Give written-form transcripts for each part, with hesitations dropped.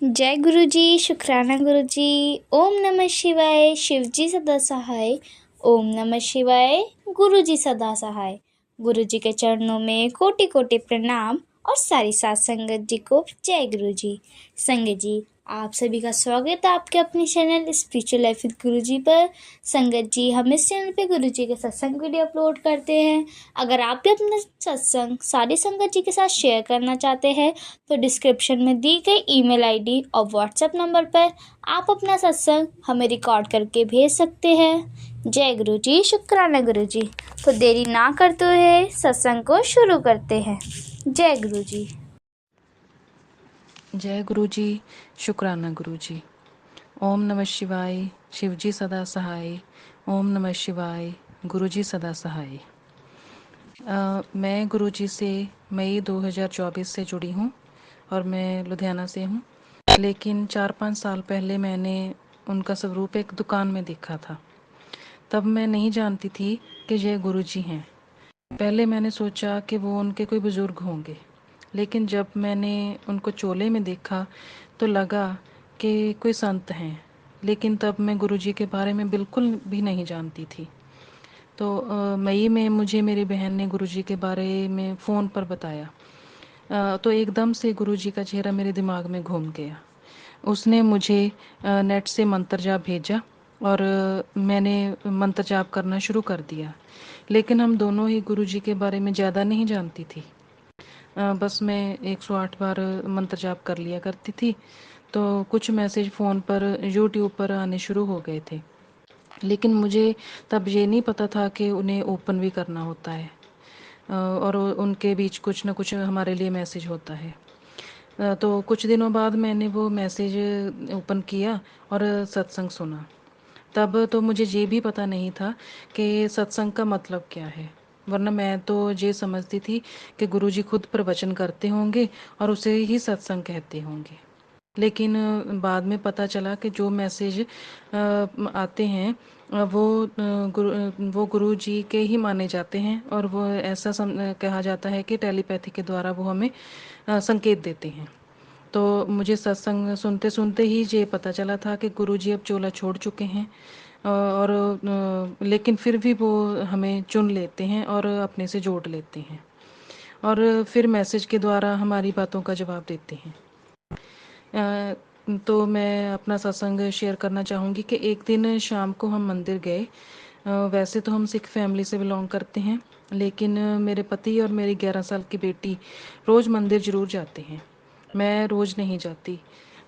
जय गुरु जी, शुक्राना गुरु जी। ओम नमः शिवाय, शिव जी सदा सहाय। ओम नमः शिवाय, गुरु जी सदा सहाय। गुरु जी के चरणों में कोटि कोटि प्रणाम और सारी साथ संगत जी को जय गुरु जी। संगत जी, आप सभी का स्वागत है आपके अपने चैनल स्पिरिचुअल लाइफ विद गुरु जी पर। संगत जी, हम इस चैनल पे गुरु जी के सत्संग वीडियो अपलोड करते हैं। अगर आप भी अपना सत्संग सारी संगत जी के साथ शेयर करना चाहते हैं तो डिस्क्रिप्शन में दी गई ईमेल आईडी और व्हाट्सएप नंबर पर आप अपना सत्संग हमें रिकॉर्ड करके भेज सकते हैं। जय गुरु जी, शुक्राना गुरु जी। तो देरी ना करते हुए सत्संग को शुरू करते हैं। जय गुरु जी। जय गुरु जी, शुक्राना गुरु जी। ओम नमः शिवाय, शिव जी सदा सहाय। ओम नमः शिवाय, गुरु जी सदा सहाय। मैं गुरु जी से मई 2024 से जुड़ी हूँ और मैं लुधियाना से हूँ। लेकिन 4-5 साल पहले मैंने उनका स्वरूप एक दुकान में देखा था। तब मैं नहीं जानती थी कि ये गुरु जी हैं। पहले मैंने सोचा कि वो उनके कोई बुज़ुर्ग होंगे, लेकिन जब मैंने उनको चोले में देखा तो लगा कि कोई संत हैं। लेकिन तब मैं गुरुजी के बारे में बिल्कुल भी नहीं जानती थी। तो मई में मुझे मेरी बहन ने गुरुजी के बारे में फ़ोन पर बताया। तो एकदम से गुरुजी का चेहरा मेरे दिमाग में घूम गया। उसने मुझे नेट से मंत्र जाप भेजा और मैंने मंत्र जाप करना शुरू कर दिया। लेकिन हम दोनों ही गुरुजी के बारे में ज़्यादा नहीं जानती थी। बस मैं 108 बार मंत्र जाप कर लिया करती थी। तो कुछ मैसेज फ़ोन पर यूट्यूब पर आने शुरू हो गए थे, लेकिन मुझे तब ये नहीं पता था कि उन्हें ओपन भी करना होता है और उनके बीच कुछ ना कुछ हमारे लिए मैसेज होता है। तो कुछ दिनों बाद मैंने वो मैसेज ओपन किया और सत्संग सुना। तब तो मुझे ये भी पता नहीं था कि सत्संग का मतलब क्या है, वरना मैं तो ये समझती थी कि गुरुजी खुद प्रवचन करते होंगे और उसे ही सत्संग कहते होंगे। लेकिन बाद में पता चला कि जो मैसेज आते हैं वो गुरु जी के ही माने जाते हैं और वो ऐसा कहा जाता है कि टेलीपैथी के द्वारा वो हमें संकेत देते हैं। तो मुझे सत्संग सुनते सुनते ही ये पता चला था कि गुरुजी अब चोला छोड़ चुके हैं और लेकिन फिर भी वो हमें चुन लेते हैं और अपने से जोड़ लेते हैं और फिर मैसेज के द्वारा हमारी बातों का जवाब देते हैं। तो मैं अपना सत्संग शेयर करना चाहूँगी कि एक दिन शाम को हम मंदिर गए। वैसे तो हम सिख फैमिली से बिलोंग करते हैं, लेकिन मेरे पति और मेरी 11 साल की बेटी रोज़ मंदिर ज़रूर जाते हैं। मैं रोज़ नहीं जाती।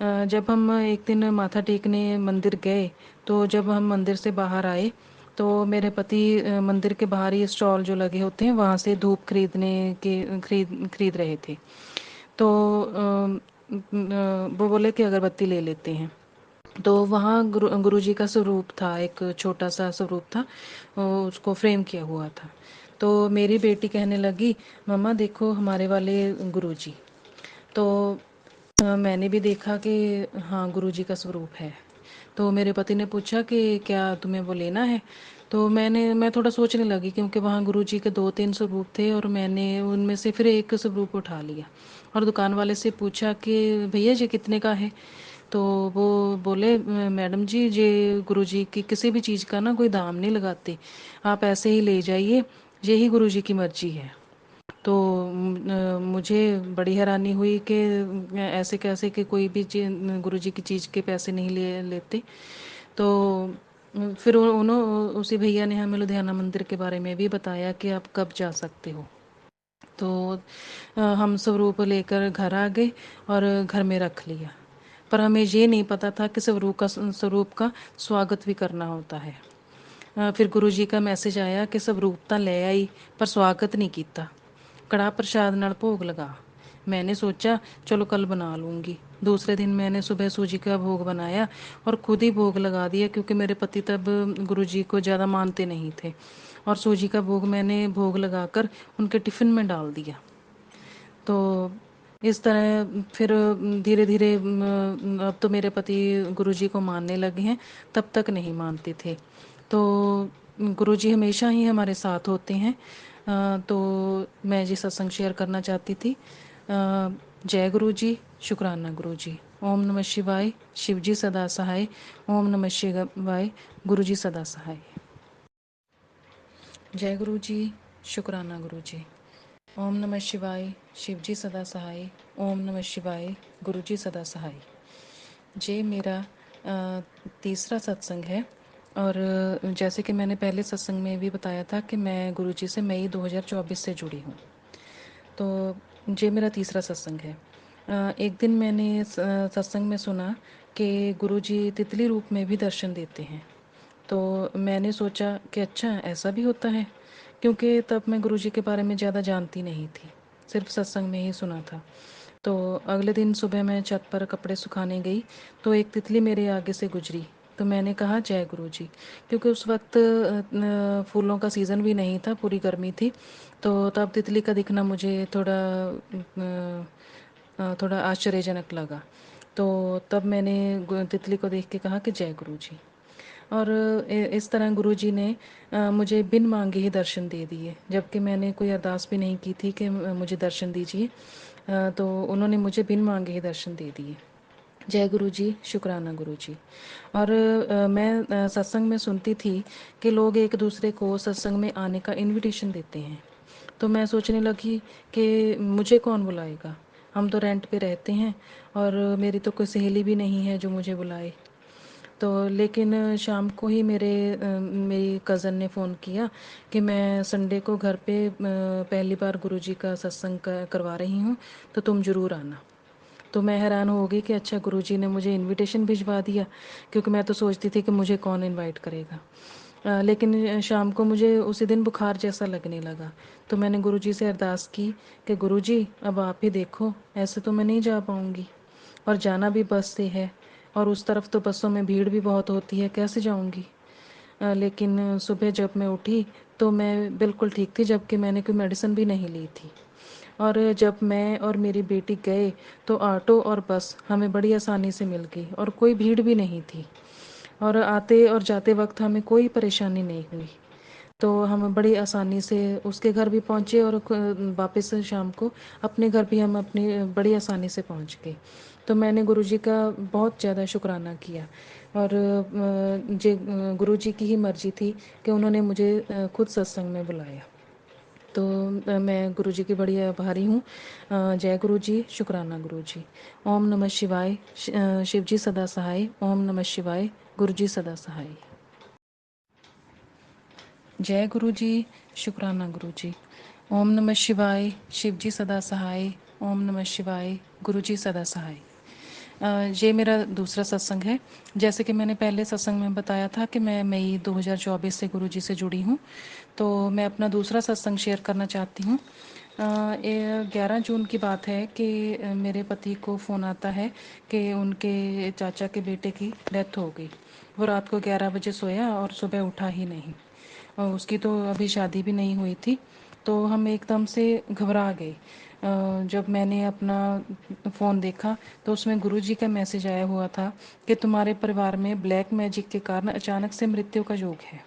जब हम एक दिन माथा टेकने मंदिर गए तो जब हम मंदिर से बाहर आए तो मेरे पति मंदिर के बाहर ही स्टॉल जो लगे होते हैं वहाँ से धूप खरीद रहे थे। तो वो बोले कि अगरबत्ती ले लेते हैं। तो वहाँ गुरुजी का स्वरूप था, एक छोटा सा स्वरूप था, उसको फ्रेम किया हुआ था। तो मेरी बेटी कहने लगी, मम्मा देखो हमारे वाले गुरुजी। तो मैंने भी देखा कि हाँ गुरुजी का स्वरूप है। तो मेरे पति ने पूछा कि क्या तुम्हें वो लेना है। तो मैं थोड़ा सोचने लगी, क्योंकि वहाँ गुरुजी के 2-3 स्वरूप थे और मैंने उनमें से फिर एक स्वरूप उठा लिया और दुकान वाले से पूछा कि भैया जी कितने का है। तो वो बोले, मैडम जी ये गुरुजी की किसी भी चीज़ का ना कोई दाम नहीं लगाते, आप ऐसे ही ले जाइए, यही गुरुजी की मर्जी है। तो मुझे बड़ी हैरानी हुई कि ऐसे कैसे कि कोई भी गुरुजी की चीज़ के पैसे नहीं लेते। तो फिर उन्होंने उसी भैया ने हमें लुधियाना मंदिर के बारे में भी बताया कि आप कब जा सकते हो। तो हम स्वरूप लेकर घर आ गए और घर में रख लिया। पर हमें ये नहीं पता था कि स्वरूप का स्वागत भी करना होता है। फिर गुरुजी का मैसेज आया कि स्वरूप तो ले आई पर स्वागत नहीं किया। कड़ा प्रसाद नाल भोग लगा। मैंने सोचा चलो कल बना लूँगी। दूसरे दिन मैंने सुबह सूजी का भोग बनाया और खुद ही भोग लगा दिया, क्योंकि मेरे पति तब गुरुजी को ज़्यादा मानते नहीं थे। और सूजी का भोग मैंने भोग लगाकर उनके टिफ़िन में डाल दिया। तो इस तरह फिर धीरे धीरे अब तो मेरे पति गुरुजी को मानने लगे हैं, तब तक नहीं मानते थे। तो गुरुजी हमेशा ही हमारे साथ होते हैं। तो मैं ये सत्संग शेयर करना चाहती थी। जय गुरु जी, शुक्राना गुरु जी। ओम नमः शिवाय, शिवजी सदा सहाय। ओम नमः शिवाय, गुरुजी सदा सहाय। जय गुरु जी, शुक्राना गुरु जी। ओम नमः शिवाय, शिवजी सदा सहाय। ओम नमः शिवाय, गुरुजी सदा सहाय। ये मेरा तीसरा सत्संग है और जैसे कि मैंने पहले सत्संग में भी बताया था कि मैं गुरुजी से मई 2024 से जुड़ी हूँ। तो ये मेरा तीसरा सत्संग है। एक दिन मैंने सत्संग में सुना कि गुरुजी तितली रूप में भी दर्शन देते हैं। तो मैंने सोचा कि अच्छा ऐसा भी होता है, क्योंकि तब मैं गुरुजी के बारे में ज़्यादा जानती नहीं थी, सिर्फ सत्संग में ही सुना था। तो अगले दिन सुबह मैं छत पर कपड़े सुखाने गई तो एक तितली मेरे आगे से गुजरी। तो मैंने कहा जय गुरु जी, क्योंकि उस वक्त फूलों का सीज़न भी नहीं था, पूरी गर्मी थी। तो तब तितली का दिखना मुझे थोड़ा आश्चर्यजनक लगा। तो तब मैंने तितली को देख के कहा कि जय गुरु जी। और इस तरह गुरुजी ने मुझे बिन मांगे ही दर्शन दे दिए, जबकि मैंने कोई अरदास भी नहीं की थी कि मुझे दर्शन दीजिए। तो उन्होंने मुझे बिन मांगे ही दर्शन दे दिए। जय गुरु जी, शुक्राना गुरु जी। और मैं सत्संग में सुनती थी कि लोग एक दूसरे को सत्संग में आने का इनविटेशन देते हैं। तो मैं सोचने लगी कि मुझे कौन बुलाएगा, हम तो रेंट पे रहते हैं और मेरी तो कोई सहेली भी नहीं है जो मुझे बुलाए। तो लेकिन शाम को ही मेरी कज़न ने फ़ोन किया कि मैं संडे को घर पे पहली बार गुरुजी का सत्संग करवा रही हूँ, तो तुम ज़रूर आना। तो मैं हैरान हो गई कि अच्छा गुरुजी ने मुझे इनविटेशन भिजवा दिया, क्योंकि मैं तो सोचती थी कि मुझे कौन इनवाइट करेगा। लेकिन शाम को मुझे उसी दिन बुखार जैसा लगने लगा। तो मैंने गुरुजी से अरदास की कि गुरुजी अब आप ही देखो, ऐसे तो मैं नहीं जा पाऊँगी और जाना भी बस से है, और उस तरफ तो बसों में भीड़ भी बहुत होती है, कैसे जाऊँगी। लेकिन सुबह जब मैं उठी तो मैं बिल्कुल ठीक थी, जबकि मैंने कोई मेडिसिन भी नहीं ली थी। और जब मैं और मेरी बेटी गए तो ऑटो और बस हमें बड़ी आसानी से मिल गई और कोई भीड़ भी नहीं थी, और आते और जाते वक्त हमें कोई परेशानी नहीं हुई। तो हम बड़ी आसानी से उसके घर भी पहुँचे और वापस शाम को अपने घर भी हम अपनी बड़ी आसानी से पहुँच गए। तो मैंने गुरुजी का बहुत ज़्यादा शुक्राना किया, और गुरुजी की ही मर्ज़ी थी कि उन्होंने मुझे खुद सत्संग में बुलाया। तो मैं गुरुजी की बड़ी आभारी हूँ। जय गुरु जी, शुक्राना गुरु जी। ओम नमः शिवाय, शिवजी सदा सहाय। ओम नमः शिवाय, गुरुजी सदा सहाय। जय गुरु जी, शुक्राना गुरु जी। ओम नमः शिवाय, शिवजी सदा सहाय। ओम नमः शिवाय, गुरुजी सदा सहाय। ये मेरा दूसरा सत्संग है। जैसे कि मैंने पहले सत्संग में बताया था कि मैं मई 2024 से गुरुजी से जुड़ी हूँ, तो मैं अपना दूसरा सत्संग शेयर करना चाहती हूँ। 11 जून की बात है कि मेरे पति को फ़ोन आता है कि उनके चाचा के बेटे की डेथ हो गई। वो रात को 11 बजे सोया और सुबह उठा ही नहीं, और उसकी तो अभी शादी भी नहीं हुई थी। तो हम एकदम से घबरा गए। जब मैंने अपना फ़ोन देखा तो उसमें गुरुजी का मैसेज आया हुआ था कि तुम्हारे परिवार में ब्लैक मैजिक के कारण अचानक से मृत्यु का योग है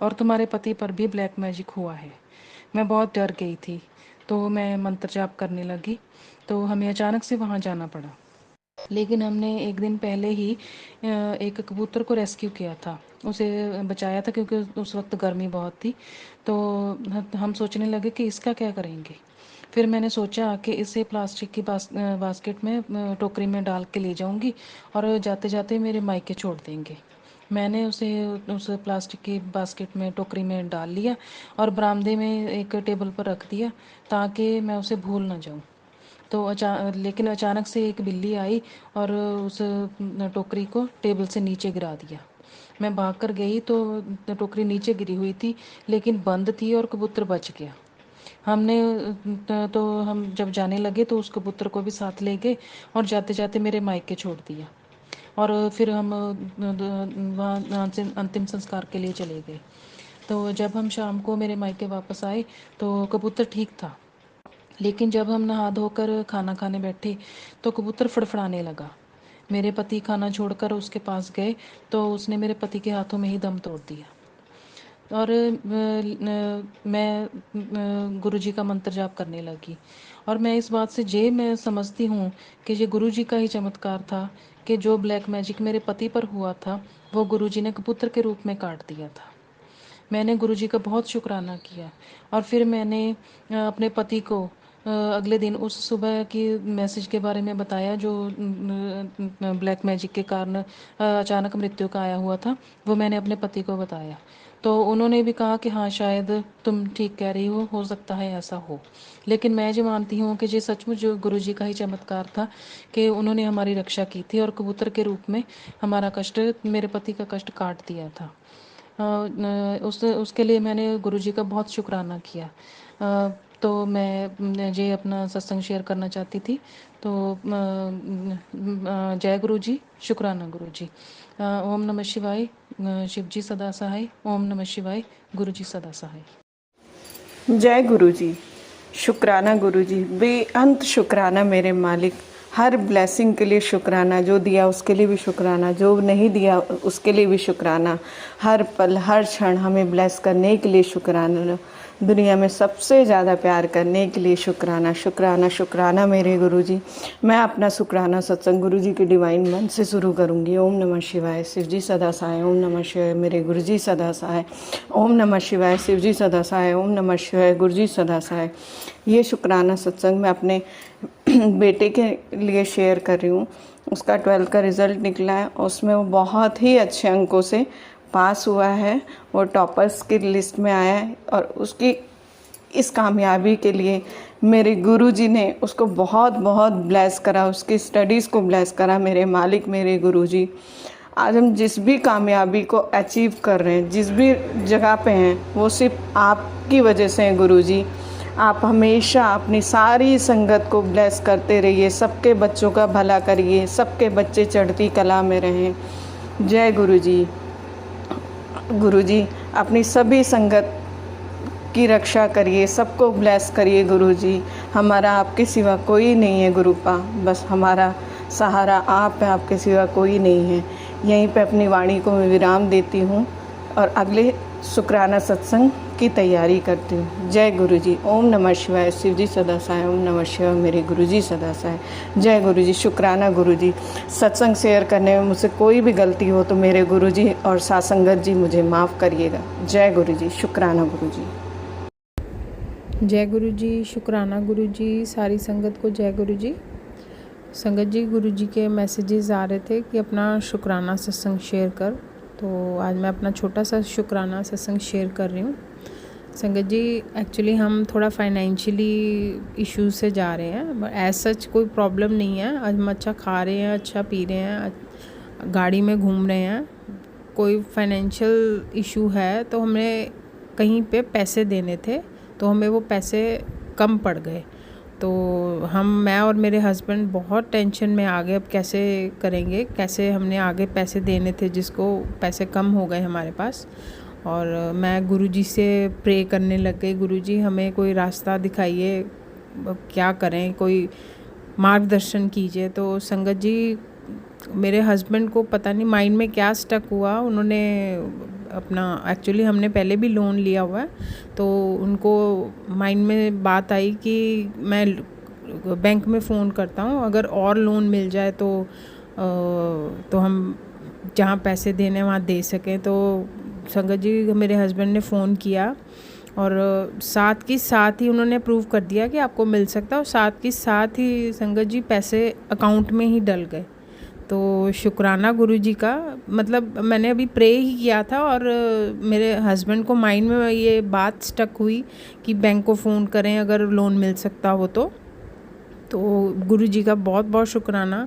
और तुम्हारे पति पर भी ब्लैक मैजिक हुआ है। मैं बहुत डर गई थी, तो मैं मंत्र जाप करने लगी। तो हमें अचानक से वहाँ जाना पड़ा। लेकिन हमने एक दिन पहले ही एक कबूतर को रेस्क्यू किया था, उसे बचाया था, क्योंकि उस वक्त गर्मी बहुत थी। तो हम सोचने लगे कि इसका क्या करेंगे। फिर मैंने सोचा कि इसे प्लास्टिक की बास्केट में टोकरी में डाल के ले जाऊंगी और जाते जाते मेरे मायके छोड़ देंगे। मैंने उसे उस प्लास्टिक की बास्केट में टोकरी में डाल लिया और बरामदे में एक टेबल पर रख दिया, ताकि मैं उसे भूल ना जाऊं। तो लेकिन अचानक से एक बिल्ली आई और उस टोकरी को टेबल से नीचे गिरा दिया। मैं भागकर गई तो टोकरी नीचे गिरी हुई थी, लेकिन बंद थी और कबूतर बच गया। हमने तो हम जब जाने लगे तो उस कबूतर को भी साथ ले गए और जाते जाते मेरे मायके छोड़ दिया। और फिर हम वहाँ से अंतिम संस्कार के लिए चले गए। तो जब हम शाम को मेरे मायके वापस आए तो कबूतर ठीक था, लेकिन जब हम नहा धोकर खाना खाने बैठे तो कबूतर फड़फड़ाने लगा। मेरे पति खाना छोड़कर उसके पास गए तो उसने मेरे पति के हाथों में ही दम तोड़ दिया। और मैं गुरुजी का मंत्र जाप करने लगी। और मैं इस बात से मैं समझती हूँ कि ये गुरुजी का ही चमत्कार था कि जो ब्लैक मैजिक मेरे पति पर हुआ था वो गुरुजी ने कबूतर के रूप में काट दिया था। मैंने गुरुजी का बहुत शुक्राना किया। और फिर मैंने अपने पति को अगले दिन उस सुबह की मैसेज के बारे में बताया जो ब्लैक मैजिक के कारण अचानक मृत्यु का आया हुआ था। वो मैंने अपने पति को बताया, तो उन्होंने भी कहा कि हाँ शायद तुम ठीक कह रही हो सकता है ऐसा हो। लेकिन मैं जो मानती हूँ कि ये सचमुच जो गुरुजी का ही चमत्कार था कि उन्होंने हमारी रक्षा की थी और कबूतर के रूप में हमारा कष्ट, मेरे पति का कष्ट काट दिया था। उसके लिए मैंने गुरुजी का बहुत शुक्राना किया। तो मैं ये अपना सत्संग शेयर करना चाहती थी। तो जय गुरुजी, शुक्राना गुरुजी। ओम नमः शिवाय। शिव जी सदा सहाय। ओम नमः शिवाय। गुरुजी सदा सहाय। जय गुरुजी, शुक्राना गुरुजी, बेअंत शुक्राना मेरे मालिक। हर ब्लेसिंग के लिए शुक्राना, जो दिया उसके लिए भी शुक्राना, जो नहीं दिया उसके लिए भी शुक्राना। हर पल हर क्षण हमें ब्लेस करने के लिए शुक्राना, दुनिया में सबसे ज़्यादा प्यार करने के लिए शुक्राना। शुक्राना शुक्राना मेरे गुरुजी। मैं अपना शुक्राना सत्संग गुरुजी के डिवाइन मन से शुरू करूँगी। ओम नमः शिवाय, शिव जी सदा सहाय। ओम नमः शिवाय, मेरे गुरुजी सदा सहाय। ओम नमः शिवाय, शिव जी सदा सहाय। ओम नमः शिवाय, गुरुजी सदा सहाय। ये शुक्राना सत्संग मैं अपने बेटे के लिए शेयर कर रही हूँ। उसका 12th का रिज़ल्ट निकला है, उसमें वो बहुत ही अच्छे अंकों से पास हुआ है। वो टॉपर्स की लिस्ट में आया है और उसकी इस कामयाबी के लिए मेरे गुरुजी ने उसको बहुत बहुत ब्लेस करा, उसकी स्टडीज़ को ब्लेस करा। मेरे मालिक, मेरे गुरुजी, आज हम जिस भी कामयाबी को अचीव कर रहे हैं, जिस भी जगह पे हैं, वो सिर्फ आपकी वजह से है गुरुजी। आप हमेशा अपनी सारी संगत को ब्लेस करते रहिए, सबके बच्चों का भला करिए, सबके बच्चे चढ़ती कला में रहें। जय गुरुजी। गुरुजी, अपनी सभी संगत की रक्षा करिए, सबको ब्लेस करिए गुरुजी। हमारा आपके सिवा कोई नहीं है गुरुपा, बस हमारा सहारा आप है, आपके सिवा कोई नहीं है। यहीं पे अपनी वाणी को मैं विराम देती हूँ और अगले शुक्राना सत्संग की तैयारी करती हूँ। जय गुरुजी। ओम नमः शिवाय, शिव जी सदा सहाय। ओम नमः शिवाय, मेरे गुरुजी सदा सहाय। जय गुरुजी, शुक्राना गुरुजी। सत्संग शेयर करने में मुझसे कोई भी गलती हो तो मेरे गुरुजी और सासंगत जी मुझे माफ़ करिएगा। जय गुरुजी, शुक्राना गुरुजी। जय गुरुजी, शुक्राना गुरुजी, सारी संगत को जय गुरुजी। संगत जी, गुरुजी के मैसेजेस आ रहे थे कि अपना शुक्राना सत्संग शेयर कर, तो आज मैं अपना छोटा सा शुक्राना सत्संग शेयर कर रही हूँ। संगत जी, एक्चुअली हम थोड़ा फाइनेंशियली इश्यूज से जा रहे हैं, बट एज सच कोई प्रॉब्लम नहीं है। आज हम अच्छा खा रहे हैं, अच्छा पी रहे हैं, गाड़ी में घूम रहे हैं। कोई फाइनेंशियल इशू है तो हमें कहीं पे पैसे देने थे, तो हमें वो पैसे कम पड़ गए। तो मैं और मेरे हस्बैंड बहुत टेंशन में आ गए, अब कैसे करेंगे, कैसे हमने आगे पैसे देने थे जिसको पैसे कम हो गए हमारे पास। और मैं गुरुजी से प्रे करने लग गई, गुरुजी हमें कोई रास्ता दिखाइए, क्या करें, कोई मार्गदर्शन कीजिए। तो संगत जी, मेरे हस्बैंड को पता नहीं माइंड में क्या स्टक हुआ, उन्होंने अपना, एक्चुअली हमने पहले भी लोन लिया हुआ है, तो उनको माइंड में बात आई कि मैं बैंक में फ़ोन करता हूँ, अगर और लोन मिल जाए तो हम जहाँ पैसे देने वहाँ दे सकें। तो संगत जी, मेरे हस्बैंड ने फ़ोन किया और साथ के साथ ही उन्होंने अप्रूव कर दिया कि आपको मिल सकता है, और साथ के साथ ही संगत जी पैसे अकाउंट में ही डल गए। तो शुक्राना गुरुजी का, मतलब मैंने अभी प्रे ही किया था और मेरे हस्बैंड को माइंड में ये बात स्टक हुई कि बैंक को फ़ोन करें अगर लोन मिल सकता हो तो गुरुजी का बहुत बहुत शुक्राना।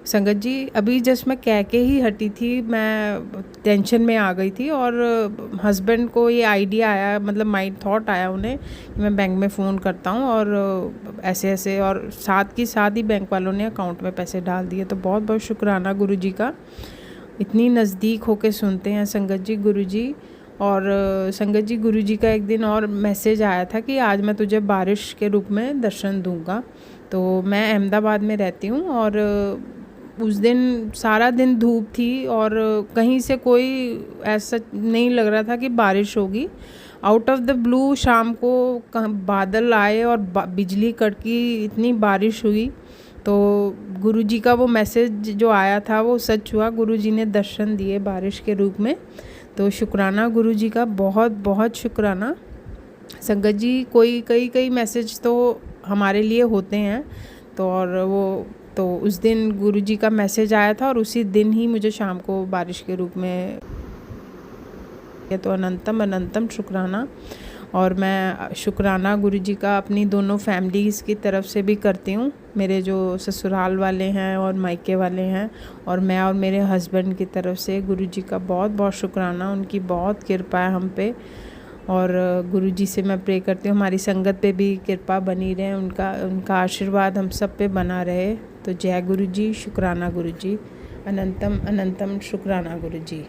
संगत जी, अभी जस्ट मैं कह के ही हटी थी, मैं टेंशन में आ गई थी और हस्बैंड को ये आइडिया आया, मतलब माइंड थॉट आया उन्हें कि मैं बैंक में फ़ोन करता हूँ और ऐसे ऐसे, और साथ ही बैंक वालों ने अकाउंट में पैसे डाल दिए। तो बहुत बहुत शुक्राना गुरुजी का, इतनी नज़दीक होके सुनते हैं संगत जी गुरुजी। और संगत जी, गुरुजी का एक दिन और मैसेज आया था कि आज मैं तुझे बारिश के रूप में दर्शन दूंगा। तो मैं अहमदाबाद में रहती हूँ और उस दिन सारा दिन धूप थी और कहीं से कोई ऐसा नहीं लग रहा था कि बारिश होगी। आउट ऑफ द ब्लू शाम को बादल आए और बिजली कड़की, इतनी बारिश हुई। तो गुरुजी का वो मैसेज जो आया था वो सच हुआ, गुरुजी ने दर्शन दिए बारिश के रूप में। तो शुक्राना गुरुजी का, बहुत बहुत शुक्राना। संगत जी, कई मैसेज तो हमारे लिए होते हैं, तो उस दिन गुरुजी का मैसेज आया था और उसी दिन ही मुझे शाम को बारिश के रूप में, तो अनंतम अनंतम शुक्राना। और मैं शुक्राना गुरुजी का अपनी दोनों फैमिलीज़ की तरफ से भी करती हूँ, मेरे जो ससुराल वाले हैं और मायके वाले हैं, और मैं और मेरे हस्बैंड की तरफ से गुरुजी का बहुत बहुत शुक्राना। उनकी बहुत कृपा है हम पे, और गुरुजी से मैं प्रे करती हूँ हमारी संगत पे भी कृपा बनी रहे, उनका आशीर्वाद हम सब पे बना रहे। तो जय गुरुजी, शुक्राना गुरुजी, अनंतम अनंतम शुक्राना गुरुजी।